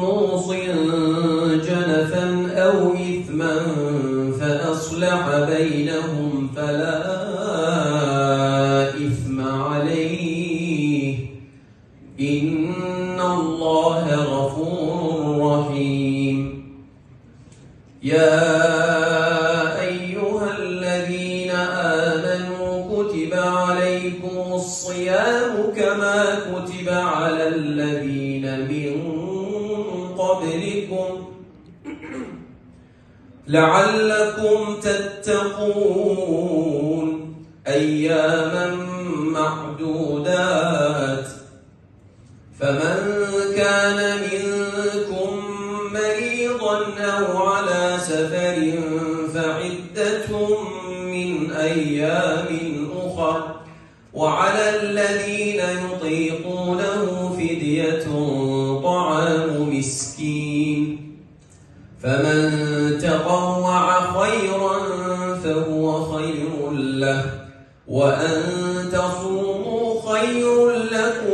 موصٍ جنفا أو إثما فأصلح بينهم فلا إثم عليه إن الله غفور رحيم. يا أيها الذين آمنوا كتب عليكم الصيام كما كتب على الذين من قبلكم لعلكم تتقون أياما معدودات. فمن كان منكم مريضا أو على سفر فعدة من أيام أخر وعلى الذين يطيقونه فدية طعام مسكين فمن تطوع خيرا فهو خير له وأن تصوموا خير لكم